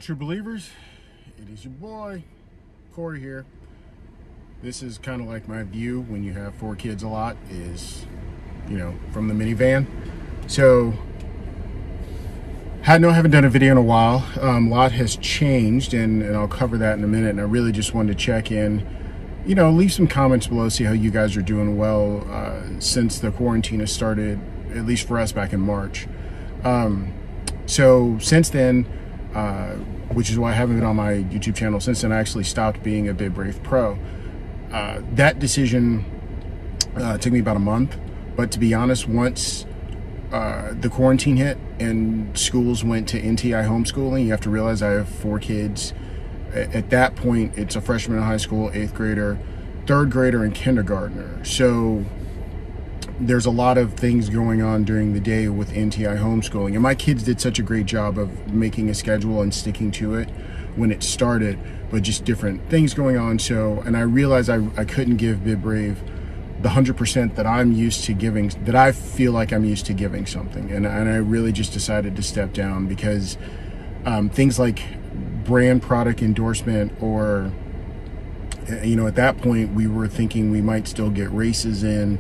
True Believers, it is your boy Corey here. This is kind of like my view when you have 4 kids a lot is, from the minivan. So haven't done a video in a while. A lot has changed, and I'll cover that in a minute. And I really just wanted to check in, leave some comments below, see how you guys are doing well since the quarantine has started, at least for us back in March. So since then, which is why I haven't been on my YouTube channel since then, I actually stopped being a Bib Brave Pro. That decision took me about a month, but to be honest, once the quarantine hit and schools went to NTI homeschooling, you have to realize I have 4 kids. At that point, it's a freshman in high school, 8th grader, 3rd grader, and kindergartner. So there's a lot of things going on during the day with NTI homeschooling. And my kids did such a great job of making a schedule and sticking to it when it started, but just different things going on. So, and I realized I couldn't give Bib Brave the 100% that I'm used to giving, that I feel like I'm used to giving something. And I really just decided to step down because things like brand product endorsement, or, at that point we were thinking we might still get races in,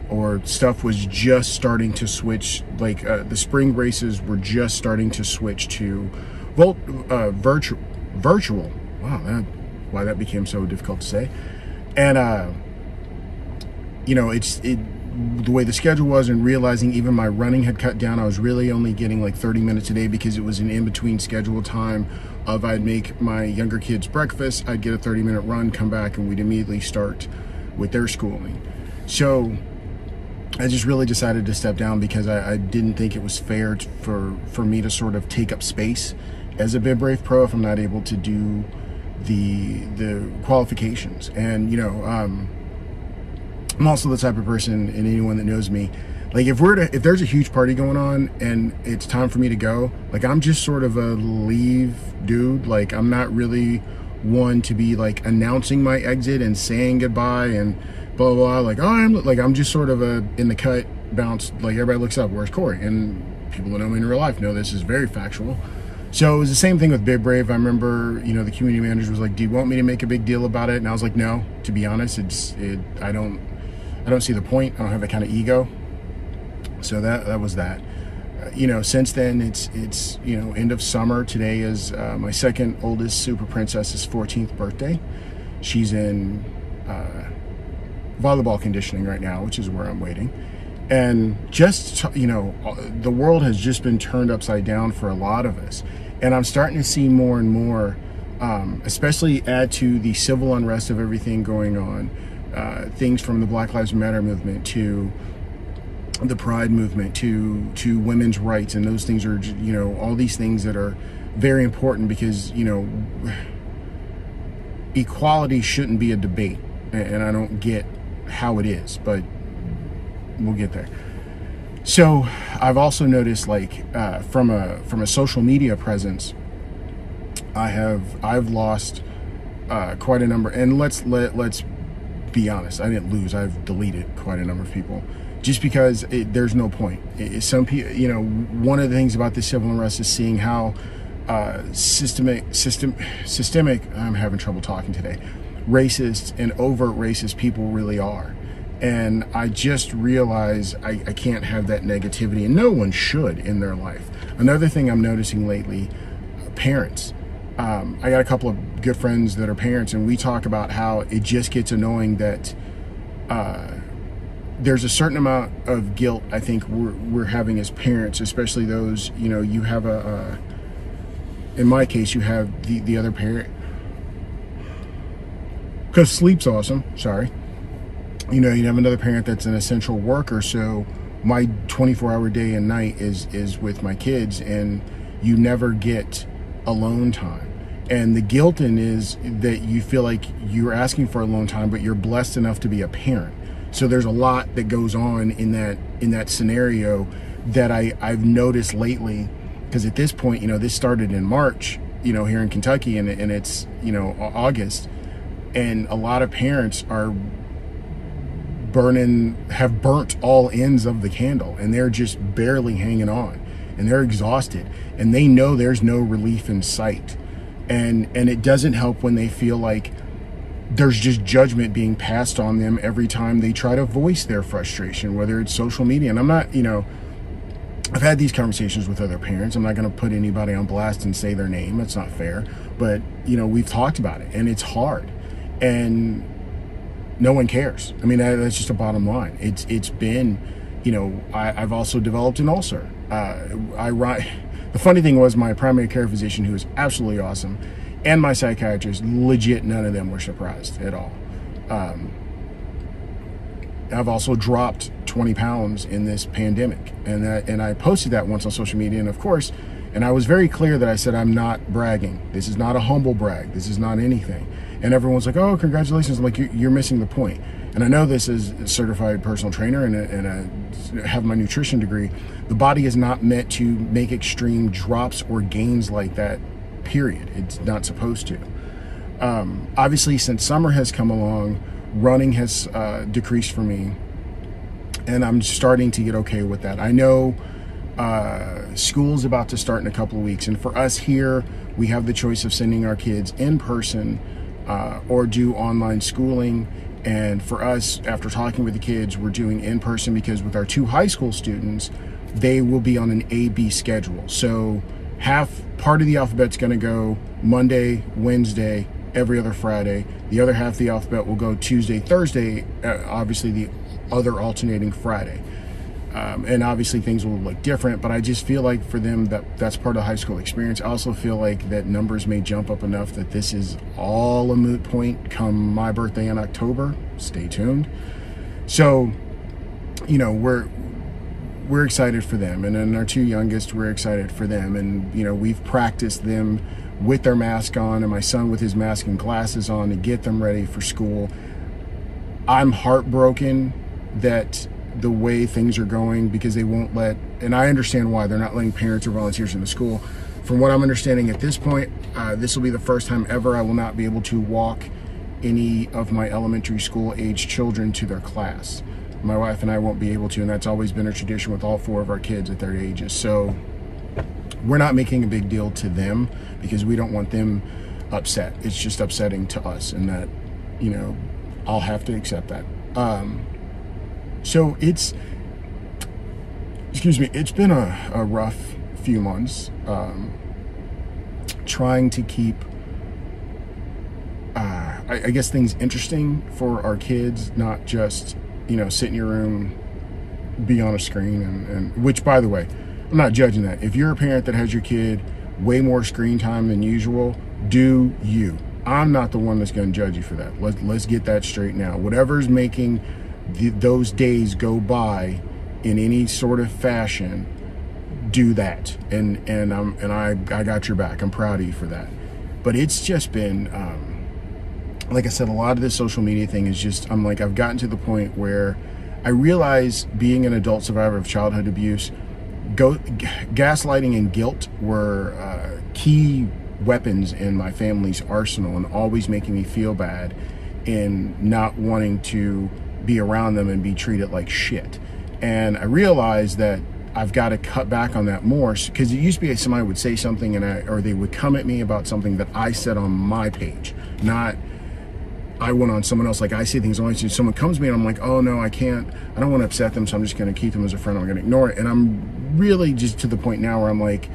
or stuff was just starting to switch, like the spring races were just starting to switch to virtual. Wow, why that became so difficult to say. And the way the schedule was, and realizing even my running had cut down. I was really only getting like 30 minutes a day because it was an in-between schedule time of I'd make my younger kids breakfast, I'd get a 30-minute run, come back, and we'd immediately start with their schooling. So I just really decided to step down because I didn't think it was fair for me to sort of take up space as a Bib Brave Pro if I'm not able to do the qualifications. And I'm also the type of person, and anyone that knows me, like if there's a huge party going on and it's time for me to go, like I'm just sort of a leave dude. Like I'm not really one to be like announcing my exit and saying goodbye and blah blah blah. Like I'm just sort of a in the cut bounce. Like everybody looks up, where's Corey? And people that know me in real life know this is very factual. So it was the same thing with Bib Brave. I remember, the community manager was like, "Do you want me to make a big deal about it?" And I was like, "No, to be honest, I don't see the point. I don't have that kind of ego." So that was that. Since then it's end of summer. Today is my second oldest super princess's 14th birthday. She's in volleyball conditioning right now, which is where I'm waiting. And just, the world has just been turned upside down for a lot of us. And I'm starting to see more and more, especially add to the civil unrest of everything going on, things from the Black Lives Matter movement to the Pride movement to women's rights. And those things are, all these things that are very important because, equality shouldn't be a debate. And I don't get how it is, but we'll get there. So I've also noticed, like from a social media presence, I've lost quite a number. And let's be honest, I didn't lose. I've deleted quite a number of people just because there's no point. Some people, one of the things about this civil unrest is seeing how systemic. I'm having trouble talking today. Racist and overt racist people really are. And I just realize I can't have that negativity, and no one should in their life. Another thing I'm noticing lately, parents. I got a couple of good friends that are parents, and we talk about how it just gets annoying that there's a certain amount of guilt I think we're having as parents, especially those, you have in my case, you have the other parent. Because sleep's awesome, sorry. You have another parent that's an essential worker, so my 24-hour day and night is with my kids, and you never get alone time. And the guilt is that you feel like you're asking for alone time, but you're blessed enough to be a parent. So there's a lot that goes on in that scenario that I've noticed lately, because at this point, this started in March, here in Kentucky, and it's, August. And a lot of parents have burnt all ends of the candle, and they're just barely hanging on, and they're exhausted, and they know there's no relief in sight. And it doesn't help when they feel like there's just judgment being passed on them every time they try to voice their frustration, whether it's social media. And I'm not, I've had these conversations with other parents. I'm not going to put anybody on blast and say their name. It's not fair. But, we've talked about it, and it's hard. And no one cares. I mean, that's just a bottom line. It's been, I've also developed an ulcer. The funny thing was, my primary care physician, who is absolutely awesome, and my psychiatrist, legit, none of them were surprised at all. I've also dropped 20 pounds in this pandemic, and I posted that once on social media, and of course, and I was very clear that I said, I'm not bragging. This is not a humble brag. This is not anything. And everyone's like, oh, congratulations. I'm like, you're missing the point. And I know this is a certified personal trainer, and I have my nutrition degree. The body is not meant to make extreme drops or gains like that, period. It's not supposed to. Obviously, since summer has come along, running has decreased for me, and I'm starting to get okay with that. I know school's about to start in a couple of weeks, and for us here, we have the choice of sending our kids in person or do online schooling. And for us, after talking with the kids, we're doing in person because with our 2 high school students, they will be on an A-B schedule. So part of the alphabet's going to go Monday, Wednesday, every other Friday. The other half of the alphabet will go Tuesday, Thursday, obviously the other alternating Friday. And obviously things will look different, but I just feel like for them that's part of the high school experience. I also feel like that numbers may jump up enough that this is all a moot point come my birthday in October. Stay tuned. So, we're excited for them. And then our 2 youngest, we're excited for them. And, we've practiced them with their mask on, and my son with his mask and glasses on to get them ready for school. I'm heartbroken that the way things are going, because they won't let, and I understand why, they're not letting parents or volunteers in the school. From what I'm understanding at this point, this will be the first time ever I will not be able to walk any of my elementary school age children to their class. My wife and I won't be able to, and that's always been a tradition with all 4 of our kids at their ages. So we're not making a big deal to them because we don't want them upset. It's just upsetting to us, and that, I'll have to accept that. So it's been a rough few months, trying to keep, I guess, things interesting for our kids, not just, sit in your room, be on a screen, and which, by the way, I'm not judging that. If you're a parent that has your kid way more screen time than usual, do you. I'm not the one that's going to judge you for that. Let's get that straight now. Whatever's making those days go by in any sort of fashion, do that, and I got your back. I'm proud of you for that. But it's just been like I said, a lot of this social media thing is just, I've gotten to the point where I realize, being an adult survivor of childhood abuse, gaslighting and guilt were key weapons in my family's arsenal, and always making me feel bad and not wanting to be around them and be treated like shit. And I realized that I've got to cut back on that more, because it used to be somebody would say something or they would come at me about something that I said on my page, not I went on someone else. Like, I say things, always someone comes to me and I'm like, oh no, I don't want to upset them, so I'm just going to keep them as a friend. I'm going to ignore it. And I'm really just to the point now where I'm like,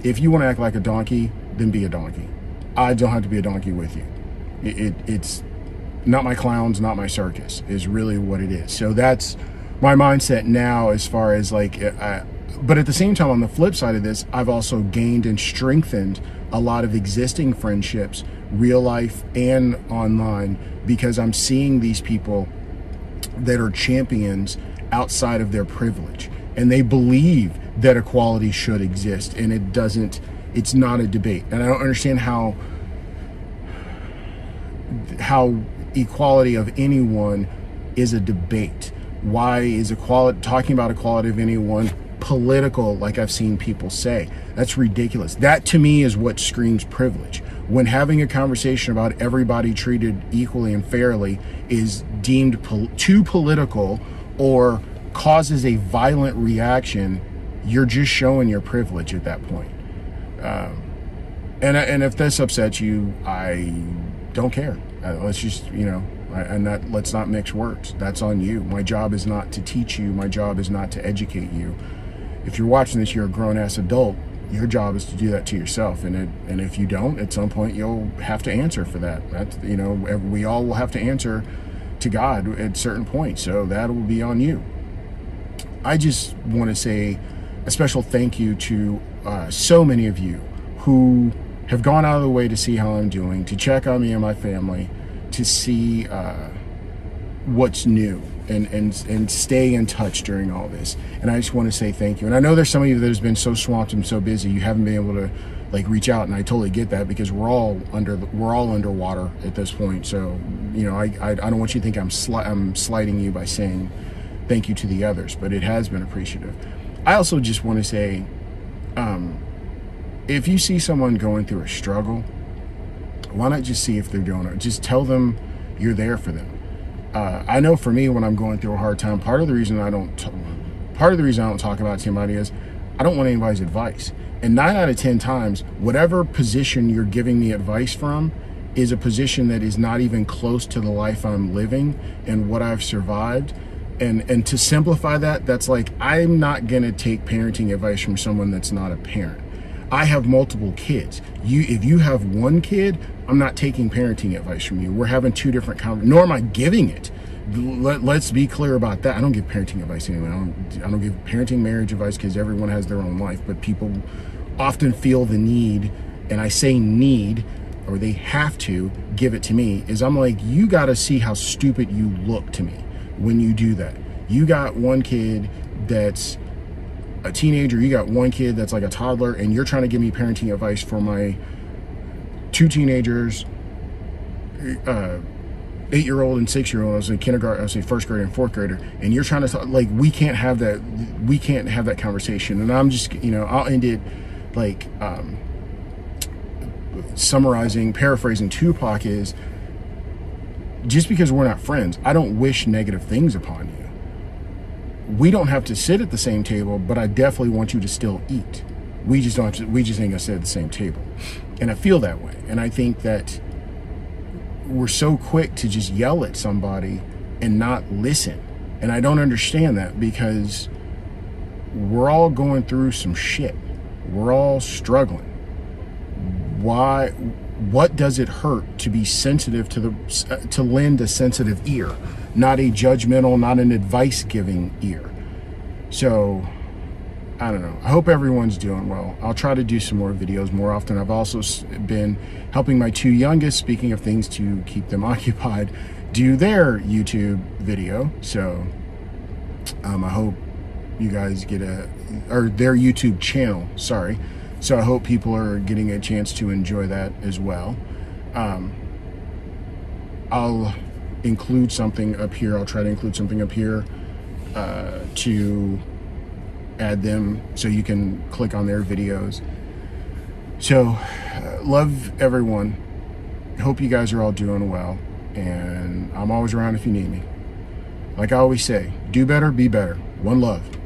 if you want to act like a donkey, then be a donkey. I don't have to be a donkey with you. It's not my clowns, not my circus, is really what it is. So that's my mindset now, as far as but at the same time, on the flip side of this, I've also gained and strengthened a lot of existing friendships, real life and online, because I'm seeing these people that are champions outside of their privilege, and they believe that equality should exist, and it's not a debate. And I don't understand how equality of anyone is a debate. Why is talking about equality of anyone political, like I've seen people say? That's ridiculous. That, to me, is what screams privilege. When having a conversation about everybody treated equally and fairly is deemed too political or causes a violent reaction, you're just showing your privilege at that point. And if this upsets you, I don't care. Let's just, let's not mix words. That's on you. My job is not to teach you. My job is not to educate you. If you're watching this, you're a grown-ass adult. Your job is to do that to yourself. And if you don't, at some point, you'll have to answer for that. We all will have to answer to God at certain points. So that will be on you. I just want to say a special thank you to so many of you who have gone out of the way to see how I'm doing, to check on me and my family, to see what's new, and stay in touch during all this. And I just want to say thank you. And I know there's some of you that has been so swamped and so busy, you haven't been able to reach out, and I totally get that, because we're all underwater at this point. So I don't want you to think I'm slighting you by saying thank you to the others, but it has been appreciative. I also just want to say, if you see someone going through a struggle, why not just see if they're doing it? Just tell them you're there for them. I know for me, when I'm going through a hard time, part of the reason I don't talk about it to anybody is I don't want anybody's advice. And 9 out of 10 times, whatever position you're giving me advice from is a position that is not even close to the life I'm living and what I've survived. And to simplify that, that's like, I'm not gonna take parenting advice from someone that's not a parent. I have multiple kids. If you have one kid, I'm not taking parenting advice from you. We're having two different conversations, nor am I giving it. Let's be clear about that. I don't give parenting advice anyway. I don't give parenting, marriage advice, because everyone has their own life, but people often feel the need, and I say need, or they have to give it to me, is I'm like, you gotta see how stupid you look to me when you do that. You got one kid that's a teenager, you got one kid that's like a toddler, and you're trying to give me parenting advice for my 2 teenagers, 8-year-old and 6-year-old. I was a kindergarten, I was a 1st grader and 4th grader, and you're trying to talk, like, we can't have that conversation. And I'm just, I'll end it like paraphrasing Tupac is, just because we're not friends, I don't wish negative things upon you. We don't have to sit at the same table, but I definitely want you to still eat. We just ain't gonna sit at the same table. And I feel that way. And I think that we're so quick to just yell at somebody and not listen. And I don't understand that, because we're all going through some shit. We're all struggling. Why? What does it hurt to be sensitive to lend a sensitive ear, not a judgmental, not an advice-giving ear? So, I don't know. I hope everyone's doing well. I'll try to do some more videos more often. I've also been helping my 2 youngest, speaking of things to keep them occupied, do their YouTube video. So, I hope you guys get their YouTube channel, sorry. So I hope people are getting a chance to enjoy that as well. I'll include something up here. I'll try to include something up here to add them so you can click on their videos. So love everyone. Hope you guys are all doing well. And I'm always around if you need me. Like I always say, do better, be better. One love.